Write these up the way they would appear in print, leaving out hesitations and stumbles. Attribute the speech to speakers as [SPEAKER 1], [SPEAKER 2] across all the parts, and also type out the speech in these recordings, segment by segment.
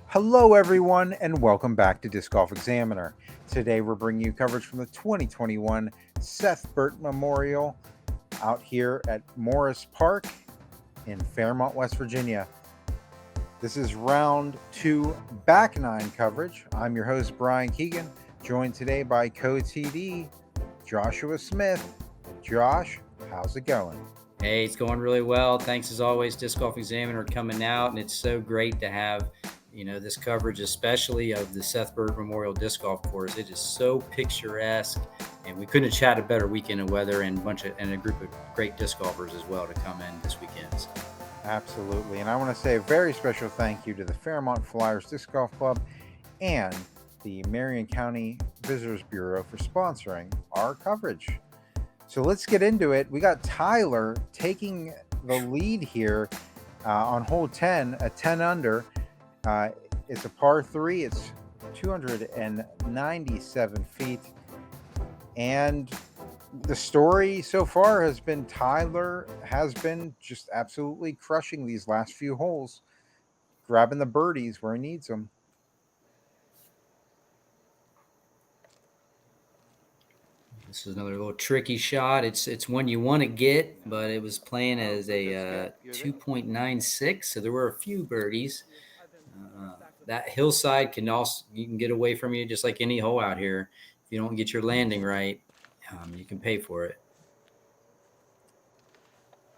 [SPEAKER 1] Hello, everyone, and welcome back to Disc Golf Examiner. Today, we're bringing you coverage from the 2021 Seth Burton Memorial out here at Morris Park in Fairmont, West Virginia. This is round 2 back 9 coverage. I'm your host, Brian Keegan, joined today by co-TD Joshua Smith. Josh, how's it going?
[SPEAKER 2] Hey, it's going really well. Thanks as always, Disc Golf Examiner coming out, and it's so great to have this coverage, especially of the Seth Burton Memorial Disc Golf Course. It is so picturesque, and we couldn't have had a better weekend of weather and a group of great disc golfers as well to come in this weekend. So.
[SPEAKER 1] Absolutely, and I want to say a very special thank you to the Fairmont Flyers Disc Golf Club and the Marion County Visitors Bureau for sponsoring our coverage. So let's get into it. We got Tyler taking the lead here on hole 10, a 10 under. It's a par 3. It's 297 feet. And the story so far has been Tyler has been just absolutely crushing these last few holes, grabbing the birdies where he needs them.
[SPEAKER 2] This is another little tricky shot. It's one you want to get, but it was playing as a 2.96, so there were a few birdies. That hillside you can get away from you just like any hole out here. If you don't get your landing right, you can pay for it.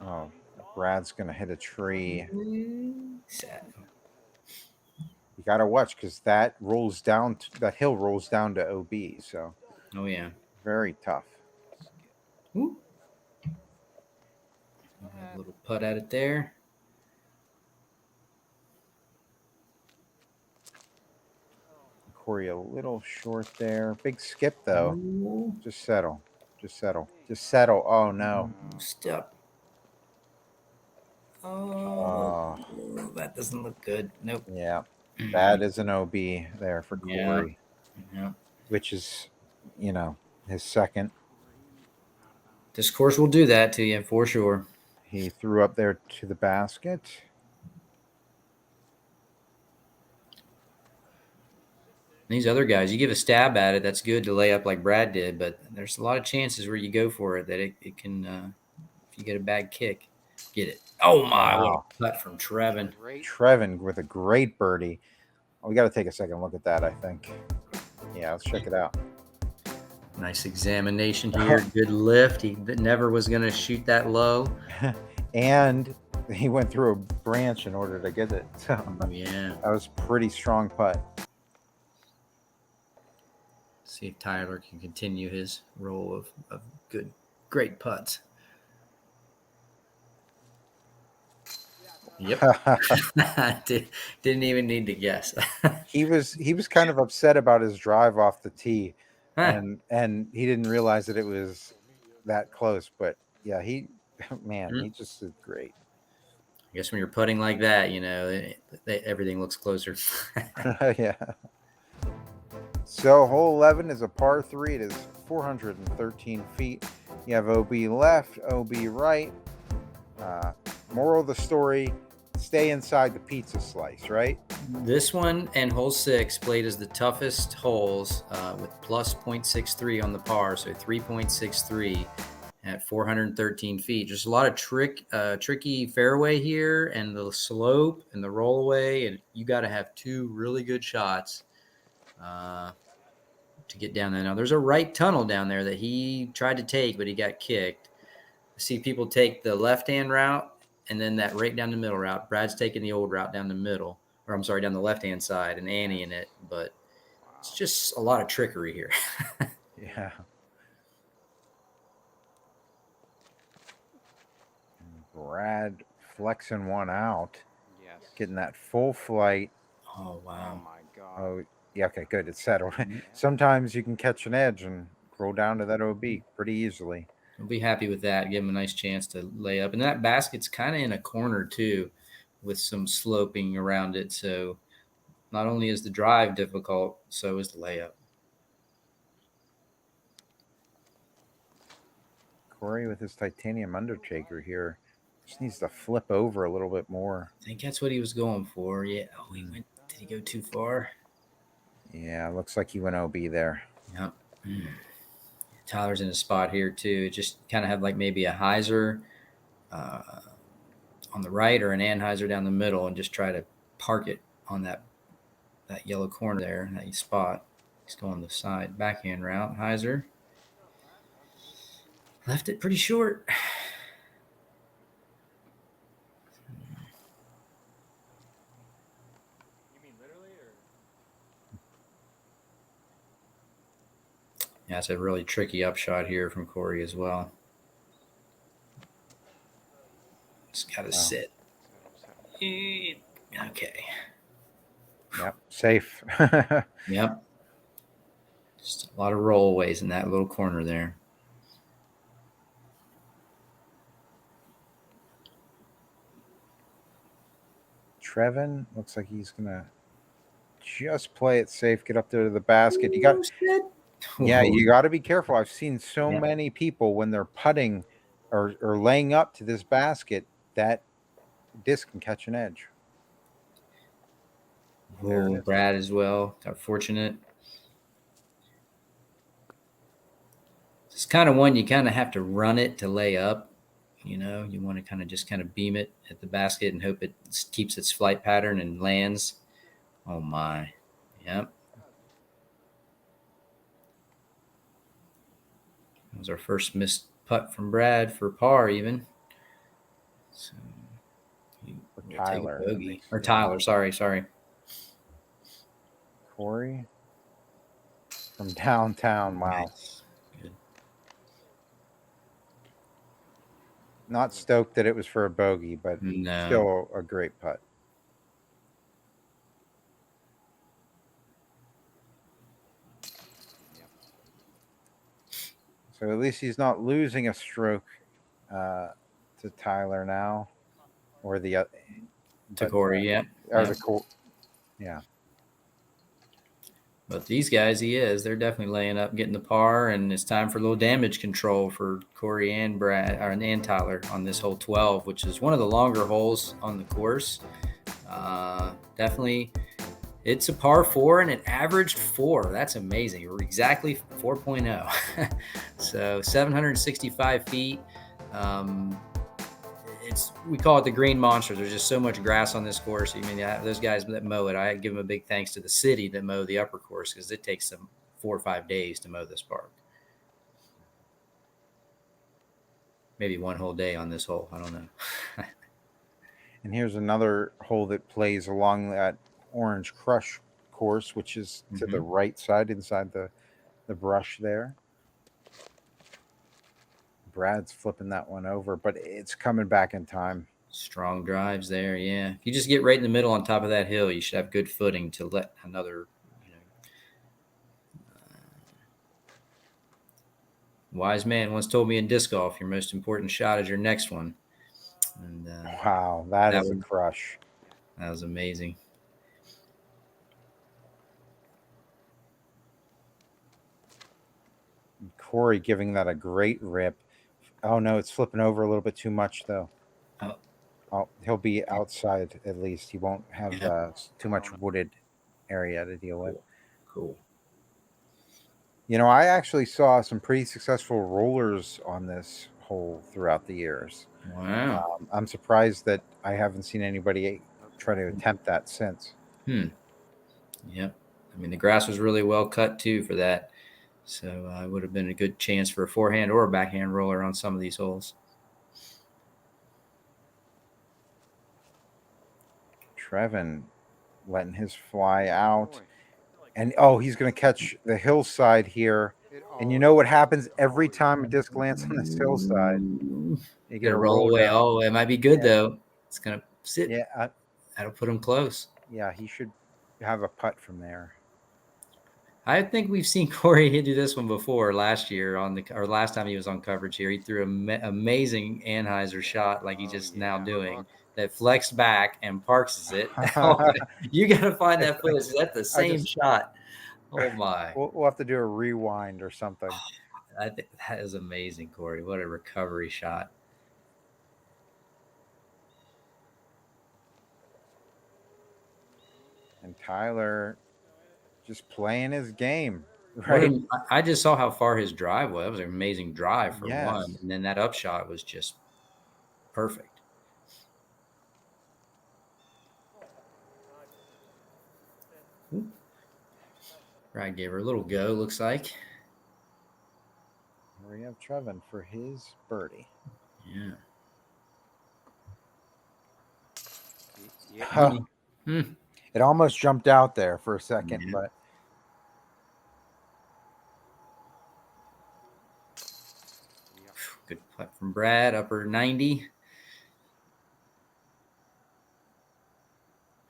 [SPEAKER 1] Oh, Brad's gonna hit a tree.
[SPEAKER 2] Sad.
[SPEAKER 1] You gotta watch because that hill rolls down to OB. So,
[SPEAKER 2] oh yeah,
[SPEAKER 1] very tough.
[SPEAKER 2] Ooh. A little putt at it there.
[SPEAKER 1] Corey a little short there. Big skip though.
[SPEAKER 2] Ooh.
[SPEAKER 1] Just settle. Just settle. Just settle. Oh no.
[SPEAKER 2] Step. Oh, that doesn't look good. Nope.
[SPEAKER 1] Yeah. That is an OB there for Corey.
[SPEAKER 2] Yeah.
[SPEAKER 1] Which is, his second.
[SPEAKER 2] This course will do that to you for sure.
[SPEAKER 1] He threw up there to the basket.
[SPEAKER 2] These other guys, you give a stab at it, that's good to lay up like Brad did, but there's a lot of chances where you go for it that it can, if you get a bad kick, get it. Oh, my,
[SPEAKER 1] wow.
[SPEAKER 2] What a putt from Trevon.
[SPEAKER 1] Trevon with a great birdie. Oh, we got to take a second look at that, I think. Yeah, let's check it out.
[SPEAKER 2] Nice examination here. Good lift. He never was going to shoot that low.
[SPEAKER 1] And he went through a branch in order to get it. So
[SPEAKER 2] yeah.
[SPEAKER 1] That was pretty strong putt.
[SPEAKER 2] See if Tyler can continue his role of great putts. Yep. Didn't even need to guess.
[SPEAKER 1] He was kind of upset about his drive off the tee, and he didn't realize that it was that close. But yeah, he just did great.
[SPEAKER 2] I guess when you're putting like that, everything looks closer.
[SPEAKER 1] Yeah. So hole 11 is a par 3. It is 413 feet. You have OB left, OB right. Moral of the story: stay inside the pizza slice, right?
[SPEAKER 2] This one and hole 6 played as the toughest holes with plus 0.63 on the par, so 3.63 at 413 feet. Just a lot of tricky fairway here, and the slope and the rollaway, and you got to have two really good shots to get down there. Now, there's a right tunnel down there that he tried to take, but he got kicked. I see people take the left-hand route and then that right down the middle route. Brad's taking the old route down the middle, or I'm sorry, down the left-hand side, and Annie in it. But it's just a lot of trickery here.
[SPEAKER 1] Yeah. Brad flexing one out. Yes. Getting that full flight.
[SPEAKER 2] Oh, wow.
[SPEAKER 3] Oh, my God.
[SPEAKER 1] Oh, yeah, okay, good. It's settled. Sometimes you can catch an edge and roll down to that OB pretty easily.
[SPEAKER 2] I'll be happy with that. Give him a nice chance to lay up. And that basket's kind of in a corner, too, with some sloping around it. So not only is the drive difficult, so is the layup.
[SPEAKER 1] Corey with his titanium undertaker here. Just needs to flip over a little bit more.
[SPEAKER 2] I think that's what he was going for. Yeah. Oh, he went. Did Did he go too far?
[SPEAKER 1] Yeah, looks like he went OB there.
[SPEAKER 2] Yep. Tyler's in a spot here too. Just kind of have like maybe a hyzer on the right or an anhyzer down the middle, and just try to park it on that yellow corner there, that spot. He's going the side backhand route. Hyzer left it pretty short. Yeah, it's a really tricky upshot here from Corey as well. Just got to sit. Okay.
[SPEAKER 1] Yep, safe.
[SPEAKER 2] Yep. Just a lot of rollaways in that little corner there.
[SPEAKER 1] Trevon looks like he's gonna just play it safe, get up there to the basket. You got, yeah, you got to be careful. I've seen so many people when they're putting or laying up to this basket, that disc can catch an edge.
[SPEAKER 2] Oh, Brad as well. Got fortunate. It's kind of one you kind of have to run it to lay up. You know, you want to kind of beam it at the basket and hope it keeps its flight pattern and lands. Oh my. Yep. That was our first missed putt from Brad for par even. So
[SPEAKER 1] Tyler.
[SPEAKER 2] Or Tyler, sorry.
[SPEAKER 1] Corey from downtown. Wow.
[SPEAKER 2] Nice. Good.
[SPEAKER 1] Not stoked that it was for a bogey, but still a great putt. So at least he's not losing a stroke to Tyler now, or the
[SPEAKER 2] to Corey, yeah,
[SPEAKER 1] or the yeah.
[SPEAKER 2] But these guys, they're definitely laying up, getting the par, and it's time for a little damage control for Corey and Brad and Tyler on this hole 12, which is one of the longer holes on the course. Definitely. It's a par 4 and it averaged 4. That's amazing. We're exactly 4.0. So 765 feet. We call it the green monster. There's just so much grass on this course. I mean, those guys that mow it, I give them a big thanks to the city that mow the upper course, because it takes them 4 or 5 days to mow this park. Maybe one whole day on this hole. I don't know.
[SPEAKER 1] And here's another hole that plays along that Orange Crush course, which is to the right side inside the brush there. Brad's flipping that one over, but it's coming back in time.
[SPEAKER 2] Strong drives there, yeah. If you just get right in the middle on top of that hill, you should have good footing to let another, wise man once told me in disc golf, your most important shot is your next one. And
[SPEAKER 1] wow, that is a crush.
[SPEAKER 2] That was amazing.
[SPEAKER 1] Corey giving that a great rip. Oh no, it's flipping over a little bit too much though. Oh, he'll be outside at least. He won't have too much wooded area to deal with.
[SPEAKER 2] Cool.
[SPEAKER 1] You know, I actually saw some pretty successful rollers on this hole throughout the years.
[SPEAKER 2] Wow.
[SPEAKER 1] I'm surprised that I haven't seen anybody try to attempt that since.
[SPEAKER 2] Yep. I mean, the grass was really well cut too for that. So it would have been a good chance for a forehand or a backhand roller on some of these holes.
[SPEAKER 1] Trevon letting his fly out. And he's going to catch the hillside here. And you know what happens every time a disc lands on this hillside? You get a roll
[SPEAKER 2] away.
[SPEAKER 1] down.
[SPEAKER 2] Oh, it might be good though. It's going to sit.
[SPEAKER 1] Yeah.
[SPEAKER 2] That'll put him close.
[SPEAKER 1] Yeah, he should have a putt from there.
[SPEAKER 2] I think we've seen Corey do this one before last year or last time he was on coverage here. He threw an amazing anhyzer shot like he's just now doing that flexed back and parks it. You got to find that footage. That's the same shot. Oh my.
[SPEAKER 1] We'll have to do a rewind or something.
[SPEAKER 2] I think that is amazing, Corey. What a recovery shot.
[SPEAKER 1] And Tyler just playing his game, right?
[SPEAKER 2] I just saw how far his drive was. That was an amazing drive for one.
[SPEAKER 1] Yes.
[SPEAKER 2] And then that upshot was just perfect. Right, gave her a little go, looks like.
[SPEAKER 1] Here we have Trevon for his birdie.
[SPEAKER 2] Yeah.
[SPEAKER 1] Oh, it almost jumped out there for a second,
[SPEAKER 2] Yeah.
[SPEAKER 1] but
[SPEAKER 2] Good putt from Brad, upper 90.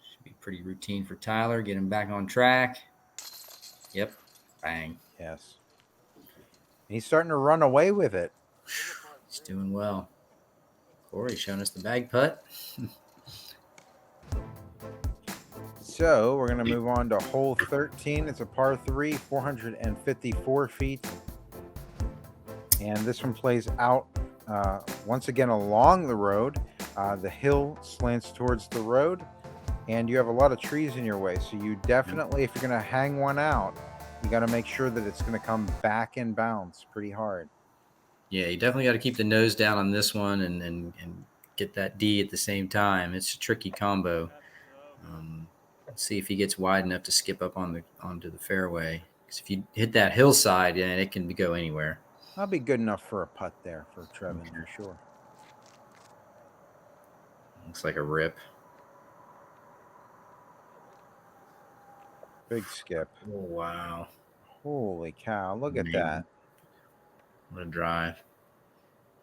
[SPEAKER 2] Should be pretty routine for Tyler. Get him back on track. Yep. Bang.
[SPEAKER 1] yes. He's starting to run away with it.
[SPEAKER 2] He's doing well. Corey's showing us the bag putt.
[SPEAKER 1] So we're going to move on to hole 13. It's a par 3, 454 feet. And this one plays out once again along the road. The hill slants towards the road, and you have a lot of trees in your way. So you definitely, if you're going to hang one out, you got to make sure that it's going to come back in bounds pretty hard.
[SPEAKER 2] Yeah, you definitely got to keep the nose down on this one and get that D at the same time. It's a tricky combo. Let's see if he gets wide enough to skip up onto the fairway. Because if you hit that hillside, yeah, it can go anywhere.
[SPEAKER 1] That'll be good enough for a putt there for Trevon, for sure.
[SPEAKER 2] Looks like a rip.
[SPEAKER 1] Big skip.
[SPEAKER 2] Oh, wow.
[SPEAKER 1] Holy cow. Look at that.
[SPEAKER 2] What a drive.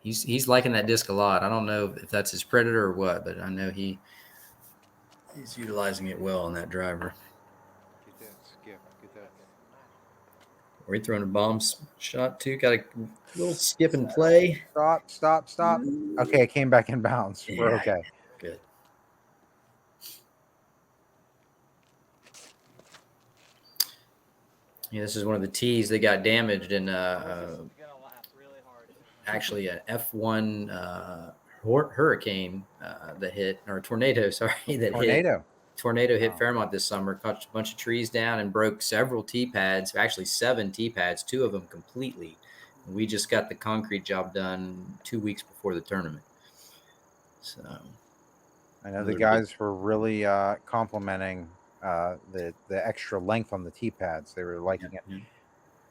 [SPEAKER 2] He's liking that disc a lot. I don't know if that's his predator or what, but I know he's utilizing it well on that driver.
[SPEAKER 1] Get that skip. Get that.
[SPEAKER 2] We're throwing a bomb shot too. Got a little skip and play.
[SPEAKER 1] Stop. Okay, it came back in bounds.
[SPEAKER 2] Yeah.
[SPEAKER 1] We're okay.
[SPEAKER 2] Good. Yeah, this is one of the tees that got damaged in actually an F1 hurricane that hit, or tornado, sorry, Tornado hit Fairmont this summer, cut a bunch of trees down and broke several tee pads, actually 7 tee pads, 2 of them completely. And we just got the concrete job done 2 weeks before the tournament. So
[SPEAKER 1] I know the guys were really complimenting the extra length on the tee pads. They were liking it. Yeah.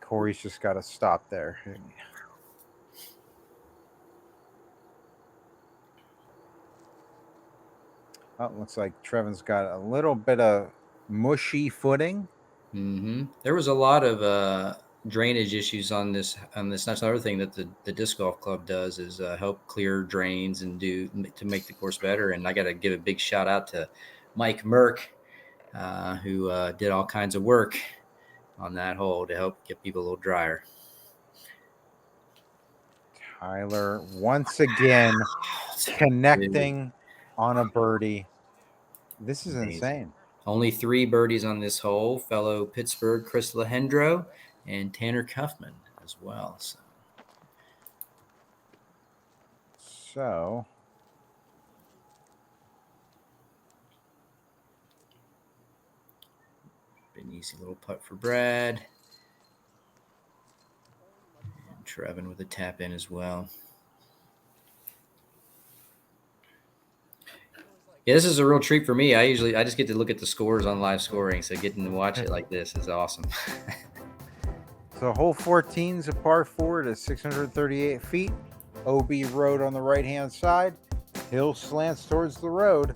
[SPEAKER 1] Corey's just got to stop there. Oh, it looks like Trevon's got a little bit of mushy footing.
[SPEAKER 2] There was a lot of drainage issues on this. That's another thing that the disc golf club does is help clear drains and to make the course better. And I got to give a big shout out to Mike Merck, who did all kinds of work on that hole to help get people a little drier.
[SPEAKER 1] Tyler once again connecting on a birdie. This is insane.
[SPEAKER 2] Only 3 birdies on this hole. Fellow Pittsburgh Chris Lehendro and Tanner Kaufman as well.
[SPEAKER 1] So
[SPEAKER 2] an easy little putt for Brad. And Trevon with a tap in as well. Yeah, this is a real treat for me. I just get to look at the scores on live scoring, so getting to watch it like this is awesome.
[SPEAKER 1] So hole 14 is a par 4 to 638 feet. OB road on the right-hand side. Hill slants towards the road.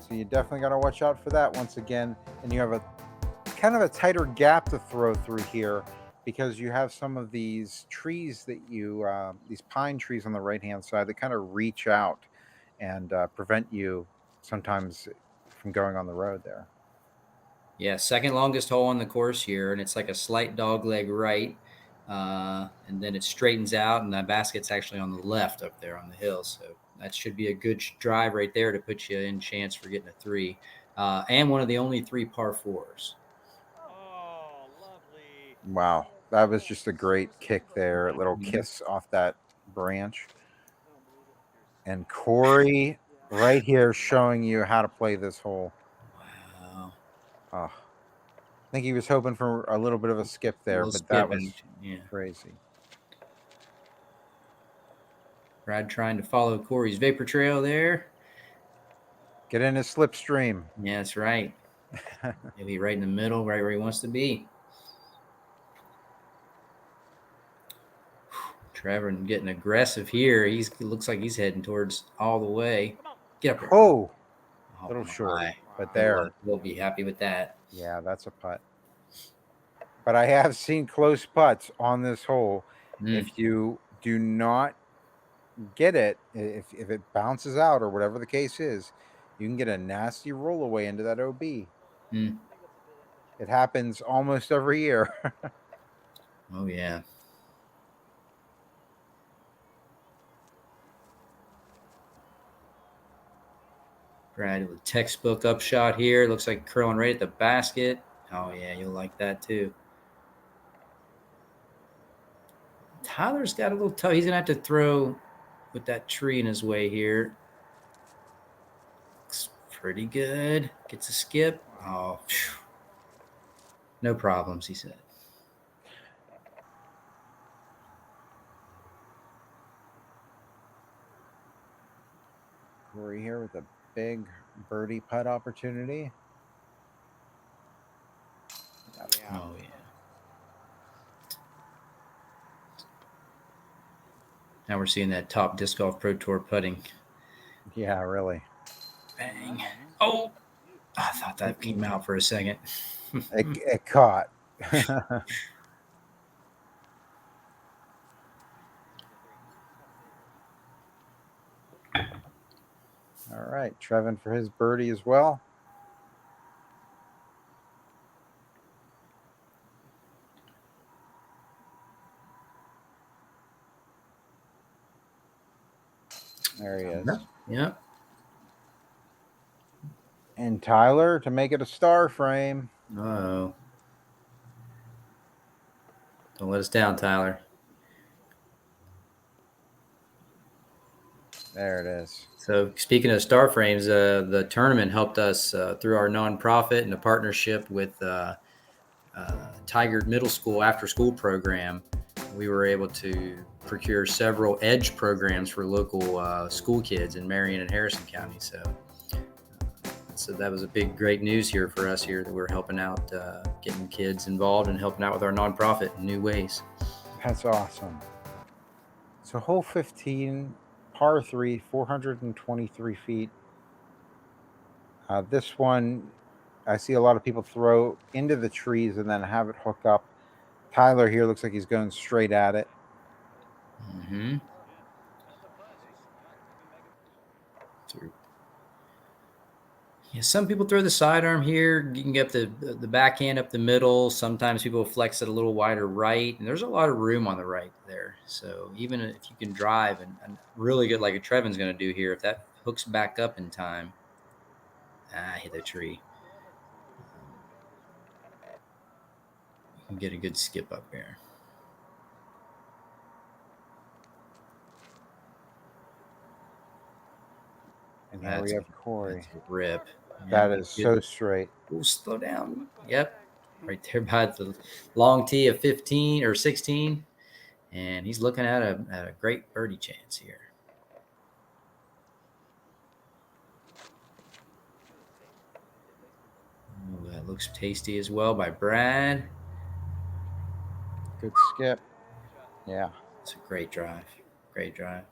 [SPEAKER 1] So you definitely got to watch out for that once again. And you have a kind of a tighter gap to throw through here because you have some of these trees that these pine trees on the right-hand side that kind of reach out and prevent you sometimes from going on the road there.
[SPEAKER 2] Yeah, second longest hole on the course here, and it's like a slight dog leg right, and then it straightens out, and the basket's actually on the left up there on the hill. So that should be a good drive right there to put you in chance for getting a 3, and one of the only 3 par 4s.
[SPEAKER 3] Oh, lovely!
[SPEAKER 1] Wow, that was just a great kick there, a little kiss off that branch. And Corey right here showing you how to play this hole.
[SPEAKER 2] Wow.
[SPEAKER 1] Oh, I think he was hoping for a little bit of a skip there,
[SPEAKER 2] Little
[SPEAKER 1] but that
[SPEAKER 2] skip and
[SPEAKER 1] was
[SPEAKER 2] yeah.
[SPEAKER 1] crazy.
[SPEAKER 2] Brad trying to follow Corey's vapor trail there.
[SPEAKER 1] Get in his slipstream.
[SPEAKER 2] Yeah, that's right. Maybe right in the middle, right where he wants to be. Trevon getting aggressive here. He looks like he's heading towards all the way. Get up there.
[SPEAKER 1] Oh,
[SPEAKER 2] Oh,
[SPEAKER 1] little short,
[SPEAKER 2] my.
[SPEAKER 1] but there.
[SPEAKER 2] We'll be happy with that.
[SPEAKER 1] Yeah, that's a putt. But I have seen close putts on this hole. If you do not get it, if it bounces out or whatever the case is, you can get a nasty roll away into that OB.
[SPEAKER 2] Mm.
[SPEAKER 1] It happens almost every year.
[SPEAKER 2] Oh, yeah. Brad with a textbook upshot here. Looks like curling right at the basket. Oh, yeah, you'll like that too. Tyler's got a little tough. He's going to have to throw with that tree in his way here. Looks pretty good. Gets a skip. Oh, phew. No problems, he said.
[SPEAKER 1] Corey here with a big birdie putt opportunity.
[SPEAKER 2] Oh, yeah. Now we're seeing that top Disc Golf Pro Tour putting.
[SPEAKER 1] Yeah, really.
[SPEAKER 2] Bang. Oh, I thought that came out for a second.
[SPEAKER 1] It caught. All right, Trevon for his birdie as well. There he is.
[SPEAKER 2] Yep.
[SPEAKER 1] And Tyler to make it a star frame.
[SPEAKER 2] Uh-oh. Don't let us down, Tyler.
[SPEAKER 1] There it is.
[SPEAKER 2] So speaking of star frames, the tournament helped us through our nonprofit and a partnership with Tiger Middle School after school program. We were able to procure several EDGE programs for local school kids in Marion and Harrison County. So that was a great news here for us here that we're helping out, getting kids involved and helping out with our nonprofit in new ways.
[SPEAKER 1] That's awesome. So hole 15, par 3, 423 feet. This one, I see a lot of people throw into the trees and then have it hook up. Tyler here looks like he's going straight at it.
[SPEAKER 2] Mm-hmm. Yeah, some people throw the sidearm here. You can get the backhand up the middle. Sometimes people flex it a little wider right, and there's a lot of room on the right there. So even if you can drive and really good, like a Trevon's going to do here, if that hooks back up in time, hit the tree. You can get a good skip up here.
[SPEAKER 1] And here we have Corey.
[SPEAKER 2] That's a rip.
[SPEAKER 1] That is so straight.
[SPEAKER 2] Ooh, slow down. Yep. Right there by the long tee of 15 or 16. And he's looking at a great birdie chance here. Ooh, that looks tasty as well by Brad.
[SPEAKER 1] Good skip. Yeah.
[SPEAKER 2] It's a great drive. Great drive.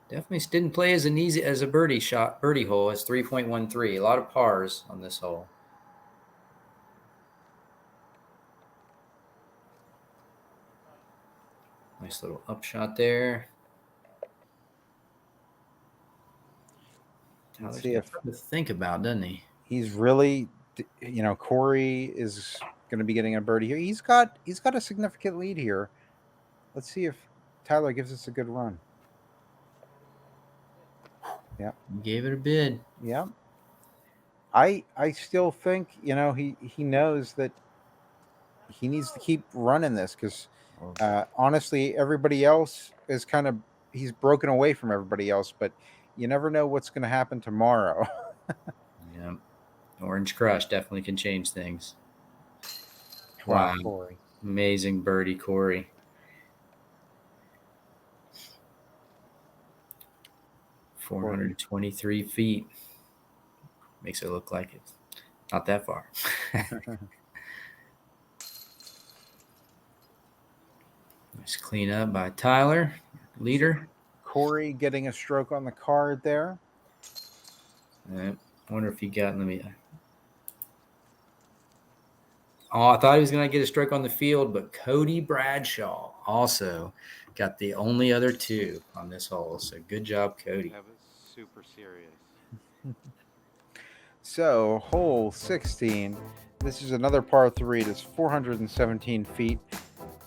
[SPEAKER 2] Definitely didn't play as an easy as a birdie hole. It's 3.13. A lot of pars on this hole. Nice little upshot there. Tyler's got something to think about, doesn't he?
[SPEAKER 1] He's really, Corey is going to be getting a birdie here. He's got a significant lead here. Let's see if Tyler gives us a good run. Yeah.
[SPEAKER 2] Gave it a bid.
[SPEAKER 1] Yeah. I still think, he knows that he needs to keep running this because honestly, everybody else is he's broken away from everybody else, but you never know what's going to happen tomorrow.
[SPEAKER 2] Yeah. Orange Crush definitely can change things.
[SPEAKER 1] Wow,
[SPEAKER 2] Wow.
[SPEAKER 1] Corey.
[SPEAKER 2] Amazing birdie, Corey.
[SPEAKER 1] Corey.
[SPEAKER 2] 423 feet. Makes it look like it's not that far. Nice clean up by Tyler, leader.
[SPEAKER 1] Corey getting a stroke on the card there.
[SPEAKER 2] I wonder if he got, let me. Oh, I thought he was going to get a stroke on the field, but Cody Bradshaw also got the only other 2 on this hole. So good job, Cody.
[SPEAKER 3] That was super serious.
[SPEAKER 1] So, hole 16. This is another par 3. It is 417 feet.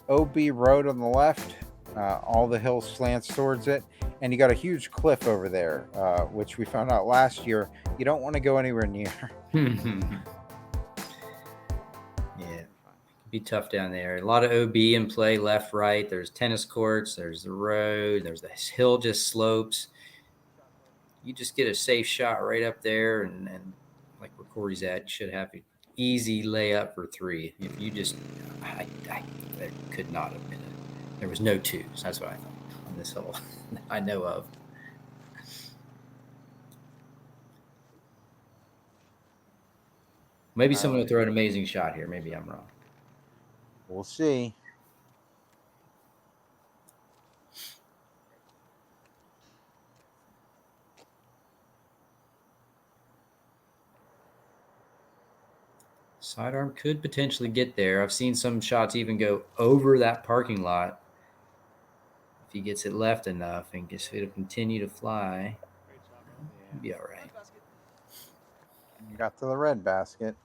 [SPEAKER 1] OB road on the left. All the hill slants towards it. And you got a huge cliff over there, which we found out last year. You don't want to go anywhere near.
[SPEAKER 2] Yeah, be tough down there. A lot of OB in play, left, right. There's tennis courts. There's the road. There's the hill just slopes. You just get a safe shot right up there, and like where Corey's at, you should have an easy layup for 3. If you just, there could not have been it. There was no 2s. That's what I thought on this hole. I know of. Maybe someone will throw an amazing shot here. Maybe I'm wrong.
[SPEAKER 1] We'll see.
[SPEAKER 2] Sidearm could potentially get there. I've seen some shots even go over that parking lot. If he gets it left enough and gets it to continue to fly, he'll be all right.
[SPEAKER 1] Got to the red basket.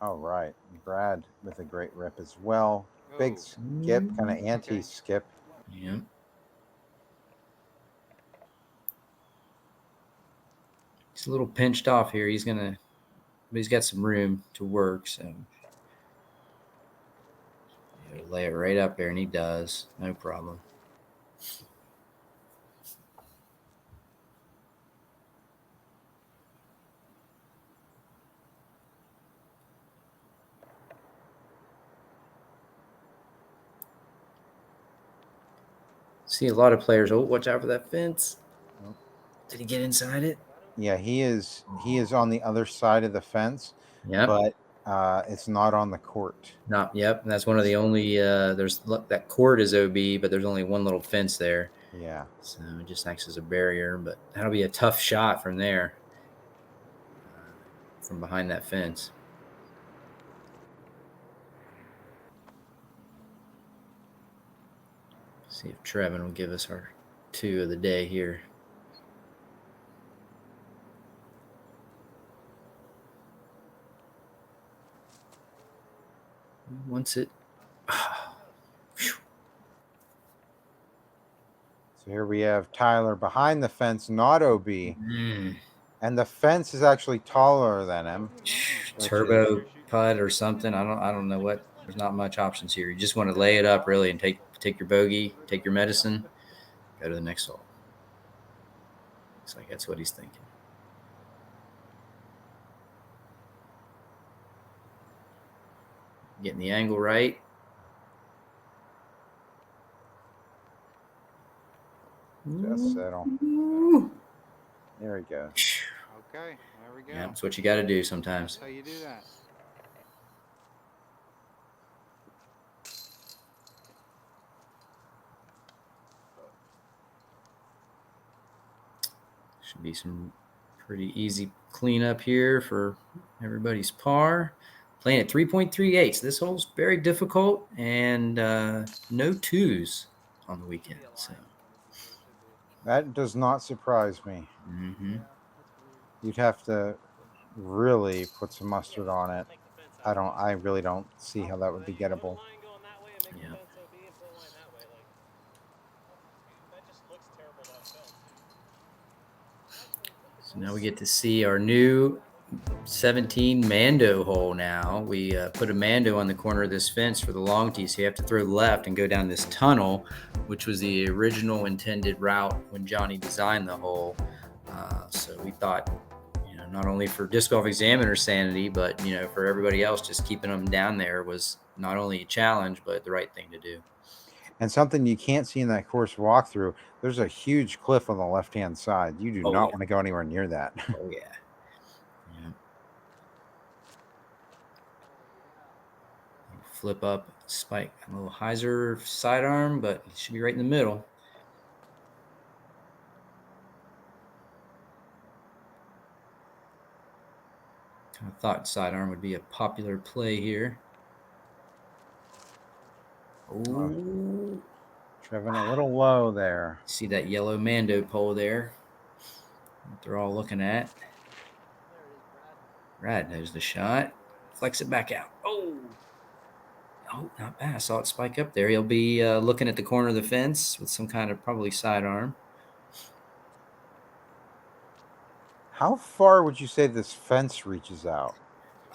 [SPEAKER 1] All right. Brad with a great rip as well. Big skip, kind of anti-skip.
[SPEAKER 2] Yeah. He's a little pinched off here. But he's got some room to work, so he'll lay it right up there, and he does. No problem. See a lot of players. Oh, watch out for that fence. Did he get inside it?
[SPEAKER 1] Yeah, he is on the other side of the fence.
[SPEAKER 2] Yeah,
[SPEAKER 1] but it's not on the court.
[SPEAKER 2] Yep. That's one of the only. That court is OB, but there's only one little fence there.
[SPEAKER 1] Yeah.
[SPEAKER 2] So it just acts as a barrier, but that'll be a tough shot from there, from behind that fence. See if Trevon will give us our 2 of the day here. Once it.
[SPEAKER 1] So here we have Tyler behind the fence, not OB. And the fence is actually taller than him.
[SPEAKER 2] Turbo putt or something. I don't know what. There's not much options here. You just want to lay it up really and take your bogey, take your medicine, go to the next hole. Looks like that's what he's thinking. Getting the angle right.
[SPEAKER 1] Just settle. There we go.
[SPEAKER 3] Okay, there we go.
[SPEAKER 2] Yeah, that's what you got to do sometimes.
[SPEAKER 3] That's how you do that.
[SPEAKER 2] Should be some pretty easy cleanup here for everybody's par. Playing at 3.38. So this hole's very difficult, and no 2s on the weekend. So
[SPEAKER 1] that does not surprise me.
[SPEAKER 2] Mm-hmm.
[SPEAKER 1] You'd have to really put some mustard on it. I really don't see how that would be gettable.
[SPEAKER 2] Yeah. So now we get to see our new 17 Mando hole now. We put a Mando on the corner of this fence for the long tee, so you have to throw left and go down this tunnel, which was the original intended route when Johnny designed the hole. So we thought not only for Disc Golf Examiner sanity, but for everybody else, just keeping them down there was not only a challenge, but the right thing to do.
[SPEAKER 1] And something you can't see in that course walkthrough, there's a huge cliff on the left-hand side. You do not want to go anywhere near that.
[SPEAKER 2] Oh, yeah. Flip up, spike, a little hyzer sidearm, but it should be right in the middle. Kind of thought sidearm would be a popular play here. Oh,
[SPEAKER 1] Trevon a little low there.
[SPEAKER 2] See that yellow Mando pole there? What they're all looking at. Brad knows the shot. Flex it back out. Oh, not bad. I saw it spike up there. He'll be looking at the corner of the fence with some kind of probably sidearm.
[SPEAKER 1] How far would you say this fence reaches out?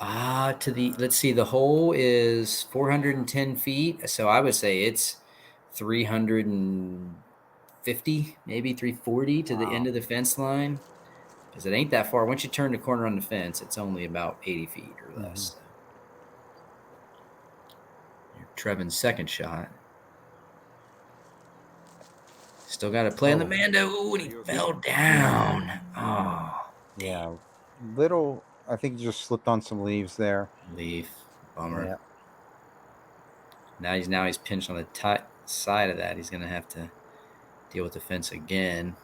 [SPEAKER 2] Let's see, the hole is 410 feet. So I would say it's 350, maybe 340 to the end of the fence line. Because it ain't that far. Once you turn the corner on the fence, it's only about 80 feet or less. Trevon's second shot. Still got to play on the Mando. Ooh, and he fell down. Oh,
[SPEAKER 1] yeah. Little, I think he just slipped on some leaves there.
[SPEAKER 2] Leaf. Bummer.
[SPEAKER 1] Yeah.
[SPEAKER 2] Now he's pinched on the side of that. He's going to have to deal with the fence again.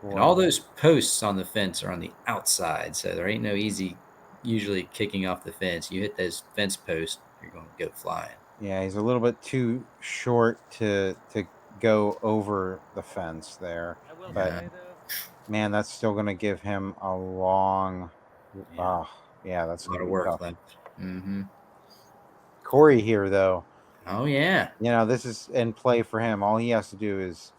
[SPEAKER 2] Wow. And all those posts on the fence are on the outside, so there ain't no easy usually kicking off the fence. You hit those fence posts, you're going to go flying.
[SPEAKER 1] Yeah, he's a little bit too short to go over the fence there. But, man, that's still going to give him a long... that's
[SPEAKER 2] a lot of work left. Mm-hmm.
[SPEAKER 1] Corey here, though.
[SPEAKER 2] Oh, yeah.
[SPEAKER 1] This is in play for him. All he has to do is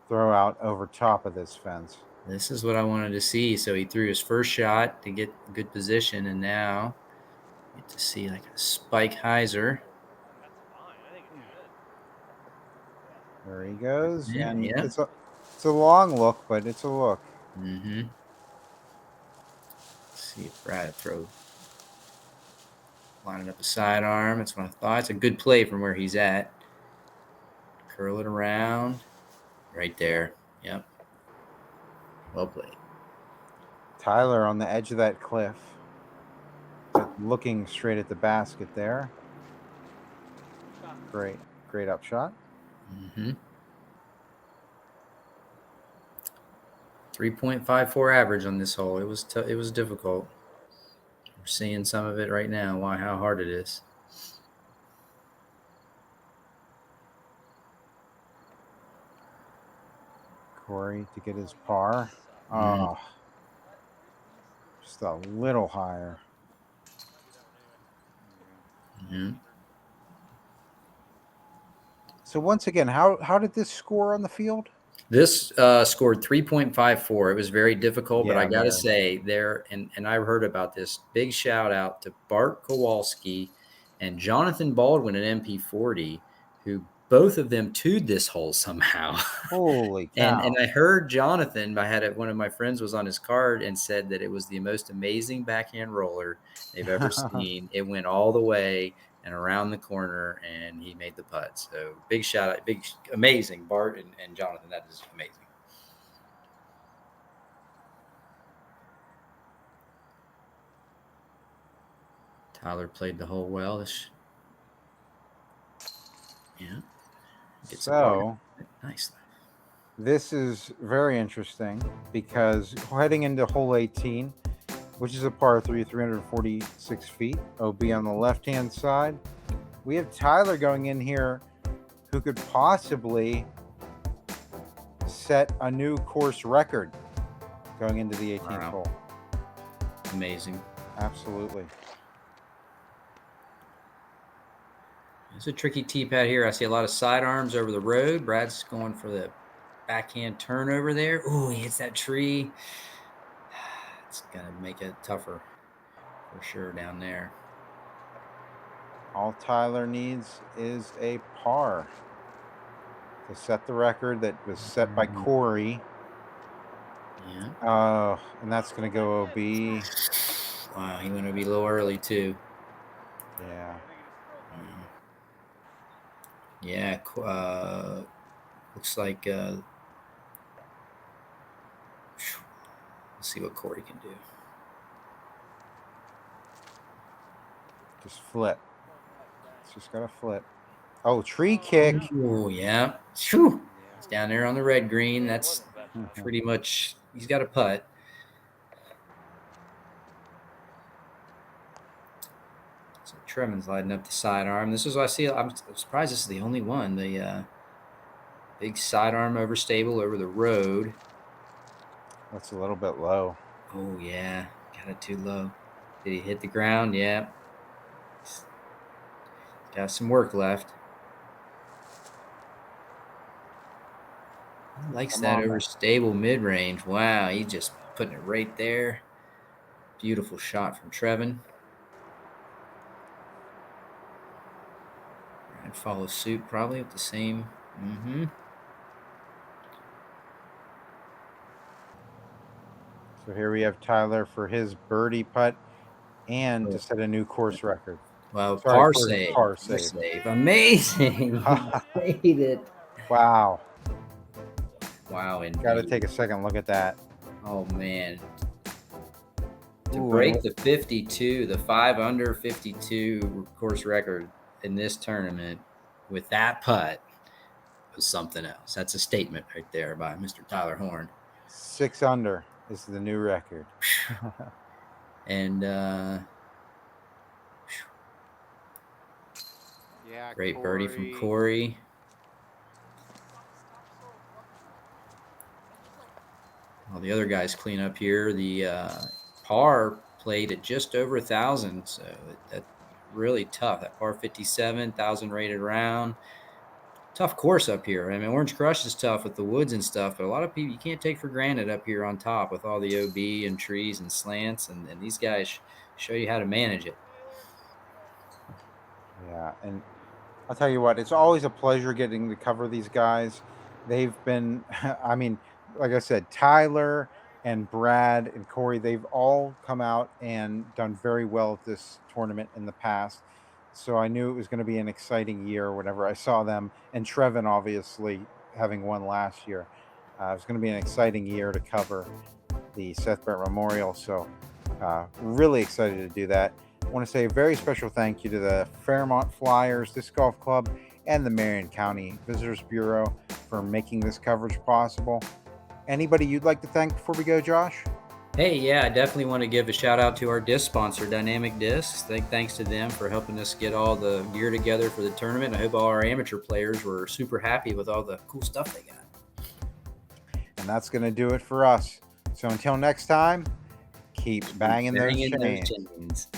[SPEAKER 1] throw out over top of this fence.
[SPEAKER 2] This is what I wanted to see. So he threw his first shot to get a good position, and now you get to see like a spike hyzer.
[SPEAKER 1] There he goes.
[SPEAKER 2] Yeah,
[SPEAKER 1] and it's a long look, but it's a look.
[SPEAKER 2] Mm-hmm. Let's see if Brad throw. Lining up a sidearm. That's what I thought. It's a good play from where he's at. Curl it around. Right there. Yep. Well played.
[SPEAKER 1] Tyler on the edge of that cliff. Looking straight at the basket there. Great upshot.
[SPEAKER 2] Mm-hmm. 3.54 average on this hole. It was difficult. We're seeing some of it right now. How hard it is.
[SPEAKER 1] Corey to get his par. Oh, just a little higher.
[SPEAKER 2] Mm-hmm.
[SPEAKER 1] So once again, how did this score on the field?
[SPEAKER 2] This scored 3.54. It was very difficult, but I got to say there, and I heard about this. Big shout out to Bart Kowalski and Jonathan Baldwin at MP40, who both of them two'd this hole somehow.
[SPEAKER 1] Holy cow.
[SPEAKER 2] And I heard Jonathan, one of my friends was on his card and said that it was the most amazing backhand roller they've ever seen. It went all the way and around the corner, and he made the putt. So big shout out, amazing, Bart and Jonathan. That is amazing. Tyler played the hole well.
[SPEAKER 1] So
[SPEAKER 2] nice.
[SPEAKER 1] This is very interesting because heading into hole 18, which is a par 3, 346 feet, OB on the left-hand side, we have Tyler going in here who could possibly set a new course record going into the 18th hole.
[SPEAKER 2] Amazing.
[SPEAKER 1] Absolutely.
[SPEAKER 2] It's a tricky tee pad here. I see a lot of sidearms over the road. Brad's going for the backhand turn over there. Ooh, he hits that tree. It's going to make it tougher for sure down there.
[SPEAKER 1] All Tyler needs is a par to set the record that was set by Corey
[SPEAKER 2] Yeah.
[SPEAKER 1] Oh, and that's going to go OB.
[SPEAKER 2] Wow, he went to be low early too.
[SPEAKER 1] Yeah.
[SPEAKER 2] Yeah. Looks like. Let's see what Corey can do.
[SPEAKER 1] Just flip. It's just got to flip. Oh, tree kick.
[SPEAKER 2] Oh, yeah. Whew. He's down there on the red green. That's pretty much, he's got a putt. So Trevon's lighting up the sidearm. This is what I see. I'm surprised this is the only one. The big sidearm overstable over the road.
[SPEAKER 1] That's a little bit low.
[SPEAKER 2] Oh, yeah. Got it too low. Did he hit the ground? Yeah. He's got some work left. He likes that overstable mid-range. Wow, he's just putting it right there. Beautiful shot from Trevon. I'd follow suit probably with the same.
[SPEAKER 1] So here we have Tyler for his birdie putt and to set a new course record.
[SPEAKER 2] Well,
[SPEAKER 1] Sorry,
[SPEAKER 2] par
[SPEAKER 1] for
[SPEAKER 2] save.
[SPEAKER 1] par save.
[SPEAKER 2] Amazing. He made it.
[SPEAKER 1] Wow.
[SPEAKER 2] Wow, indeed.
[SPEAKER 1] Got to take a second look at that.
[SPEAKER 2] Oh, man. To break the 52, the 5 under 52 course record in this tournament with that putt was something else. That's a statement right there by Mr. Tyler Horne.
[SPEAKER 1] 6 under is the new record.
[SPEAKER 2] And
[SPEAKER 3] Yeah,
[SPEAKER 2] great
[SPEAKER 3] Corey.
[SPEAKER 2] birdie from Corey. All the other guys clean up here. The par played at just over 1,000, so that's really tough. That par 57, 1,000 rated round. Tough course up here. I mean, Orange Crush is tough with the woods and stuff, but a lot of people you can't take for granted up here on top with all the OB and trees and slants, and these guys show you how to manage it.
[SPEAKER 1] Yeah, and I'll tell you what, it's always a pleasure getting to cover these guys. They've been, I mean, like I said, Tyler and Brad and Corey, they've all come out and done very well at this tournament in the past. So I knew it was going to be an exciting year whenever I saw them. And Trevon, obviously, having won last year. It was going to be an exciting year to cover the Seth Burton Memorial. So really excited to do that. I want to say a very special thank you to the Fairmont Flyers, Disc Golf Club, and the Marion County Visitors Bureau for making this coverage possible. Anybody you'd like to thank before we go, Josh?
[SPEAKER 2] Hey, yeah, I definitely want to give a shout out to our disc sponsor, Dynamic Discs. Thanks to them for helping us get all the gear together for the tournament. I hope all our amateur players were super happy with all the cool stuff they got.
[SPEAKER 1] And that's going to do it for us. So until next time, keep banging those chains.